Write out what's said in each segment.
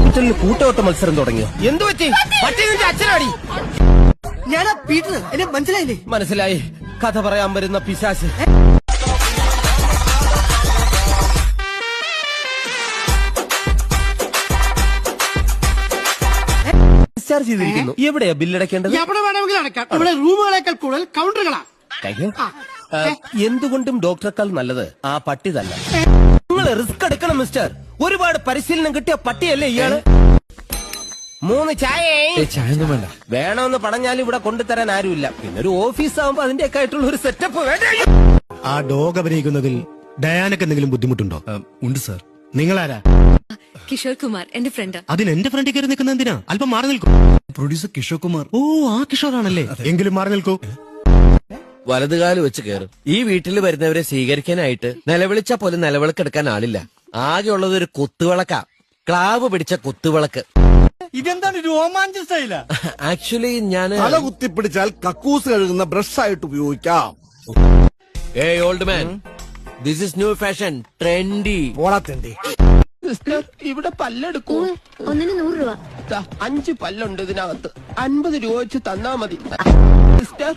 ഹോസ്പിറ്റലിൽ കൂട്ടോട്ട മത്സരം തുടങ്ങിയോ? എന്തു പറ്റി? പട്ടി നിന്റെ അച്ഛനാടി. ഞാനാ പീറ്റർ, എന്നെ മനസ്സിലായില്ലേ? മനസ്സിലായി. കഥ പറയാൻ വരുന്ന പിശാച്. ഡിസ്ചാർജ് ചെയ്തിരിക്കുന്നു. എവിടെയാ ബില്ലടയ്ക്കേണ്ടത്? എവിടെ വേണമെങ്കിലും അടയ്ക്കാം. ഇവിടെ റൂമുകളേക്കാൾ കൂടുതൽ കൗണ്ടറുകളാണ്. Thank you. എന്തുകൊണ്ടും ഡോക്ടറെക്കാൾ നല്ലത് ആ പട്ടി തന്നെ. നിങ്ങൾ റിസ്ക് എടുക്കണം മിസ്റ്റർ. ഒരുപാട് പരിശീലനം കിട്ടിയ പട്ടിയല്ലേ ഇയാള്. 3 ചായ. ചായൊന്നും വേണ്ട. വേണമെന്ന് പറഞ്ഞാൽ ഇവിടെ കൊണ്ടുതരാൻ ആരുമില്ല. പിന്നെ ഒരു ഓഫീസ് ആവുമ്പോ അതിന്റെയൊക്കെ ആയിട്ടുള്ള ഒരു സെറ്റപ്പ് വേണ്ട. ആ ഡോഗ് അഭിനയിക്കുന്നതിൽ ഡയാനക്ക് എന്തെങ്കിലും ബുദ്ധിമുട്ടുണ്ടോ? ഉണ്ട് സാർ. നിങ്ങളാരാ? കിഷോർ കുമാർ, എന്റെ ഫ്രണ്ട്. അതിന് എന്റെ ഫ്രണ്ടിൽ കയറി നിൽക്കുന്ന എന്തിനാ? അല്പം മാറി നിൽക്കൂ. പ്രൊഡ്യൂസർ കിഷോർ കുമാർ. ഓ, ആ കിഷോറാണല്ലേ. എങ്കിലും മാറി നിൽക്കൂ. വലതുകാല് വെച്ച് കയറും. ഈ വീട്ടിൽ വരുന്നവരെ സ്വീകരിക്കാനായിട്ട് നിലവിളിച്ച പോലും നിലവിളക്കെടുക്കാൻ ആളില്ല. ആകെയുള്ളത് ഒരു കുത്തുവിളക്കാ. ക്ലാവ് പിടിച്ച കുത്തുവിളക്ക്. ഇതെന്താണ് രോമാഞ്ച സ്റ്റൈലാ? ആക്ച്വലി ഞാൻ തല കുത്തിപ്പിടിച്ചാൽ കക്കൂസ് കഴുകുന്ന ബ്രഷ് ആയിട്ട് ഉപയോഗിക്കാം. Hey old man, this is new fashion, trendy. പോളാത്തണ്ടി സിസ്റ്റർ, ഇവിടെ പല്ലെടുക്കൂ. 100 രൂപ. 5 പല്ലുണ്ട് ഇതിനകത്ത്. 50 രൂപ വെച്ച് തന്നാ മതി. സിസ്റ്റർ,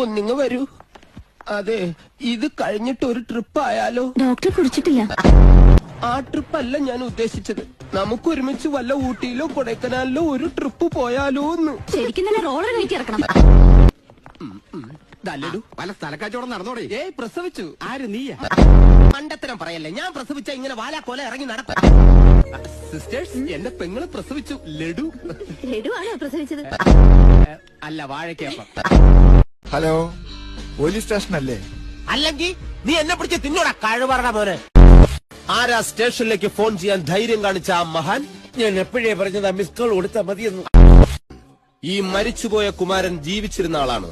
ഒന്നിങ്ങ് വരൂ. അതെ, ഇത് കഴിഞ്ഞിട്ട് ഒരു ട്രിപ്പ് ആയാലോ? ഡോക്ടർ കുടിച്ചിട്ടില്ല. ആ ട്രിപ്പ് അല്ല ഞാൻ ഉദ്ദേശിച്ചത്. നമുക്ക് ഒരുമിച്ച് വല്ല ഊട്ടിയിലോ കൊടൈക്കനാലിലോ ഒരു ട്രിപ്പ് പോയാലോ എന്ന്. ശരിക്കും തന്നെ റോളർ കയറ്റി ഇറക്കണം. പല സ്ഥലക്കച്ചവടം നടന്നോടെ. ഏയ്, പ്രസവിച്ചു. ആര് നീയാ? മണ്ടത്തരം പറയല്ലേ. ഞാൻ പ്രസവിച്ച ഇങ്ങനെ വാലാക്കോല ഇറങ്ങി നടക്കും. സിസ്റ്റേഴ്സ്, എന്റെ പെങ്ങള് പ്രസവിച്ചു. ലഡു. ലഡുവാണോ പ്രസവിച്ചത്? അല്ല, വാഴക്കപ്പം. ഹലോ, പോലീസ് സ്റ്റേഷൻ അല്ലേ? അല്ലെങ്കിൽ നീ എന്നെ പിടിച്ച് തിന്നോടാ കഴിവറ മോനെ. ആരാ സ്റ്റേഷനിലേക്ക് ഫോൺ ചെയ്യാൻ ധൈര്യം കാണിച്ച ആ മഹാൻ? ഞാൻ എപ്പോഴേ പറഞ്ഞത് മിസ് കോൾ കൊടുത്താൽ മതിയെന്ന്. ഈ മരിച്ചുപോയ കുമാരൻ ജീവിച്ചിരുന്ന ആളാണ്.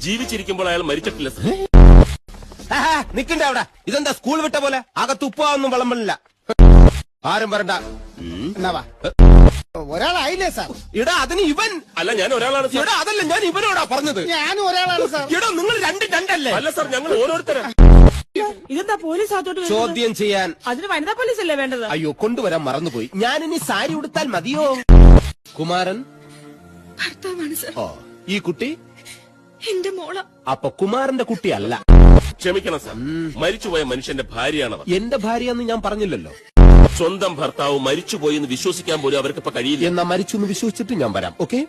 ജീവിച്ചിരിക്കുമ്പോൾ അയാൾ മരിച്ചിട്ടില്ല സർ. നിക്കണ്ട അവിടെ. ഇതെന്താ സ്കൂൾ വിട്ട പോലെ? അകത്ത് ഉപ്പാവൊന്നും വിളമ്പില്ല. ആരും വരണ്ട. ഒരാളായില്ലേ സാർ? ഇടാ, അതിന് ഇവൻ. അല്ല, ഞാൻ ഒരാളാണ് സർ. ഇടാ, അതല്ല, ഞാൻ ഇവനോടാ പറഞ്ഞത്. ഞാനും ഒരാളാണ് സാർ. ഇടോ, നിങ്ങൾ രണ്ടല്ലേ? അല്ല സർ, ഞങ്ങൾ ഓരോരുത്തരാ. ഇതെന്താ പോലീസ് അകത്തോട്ട് ചോദ്യം ചെയ്യാൻ. അതിന് വനിതാ പോലീസ് അല്ലേ വേണ്ടത്? അയ്യോ, കൊണ്ടുവരാൻ മറന്നുപോയി. ഞാനിനി സാരി ഉടുത്താൽ മതിയോ? കുമാരൻ ഭർത്താവാണ് സർ. ഓ, ഈ കുട്ടി എന്റെ മോള. അപ്പൊ കുമാരന്റെ കുട്ടിയല്ല. ക്ഷമിക്കണം സർ, മരിച്ചുപോയ മനുഷ്യന്റെ ഭാര്യയാണവർ. എന്റെ ഭാര്യയെന്ന് ഞാൻ പറഞ്ഞില്ലല്ലോ. സ്വന്തം ഭർത്താവ് മരിച്ചുപോയി എന്ന് വിശ്വസിക്കാൻ പോലും അവർക്കിപ്പോ കഴിയില്ല. എന്നാ മരിച്ചു എന്ന് വിശ്വസിച്ചിട്ട് ഞാൻ വരാം. ഓക്കെ?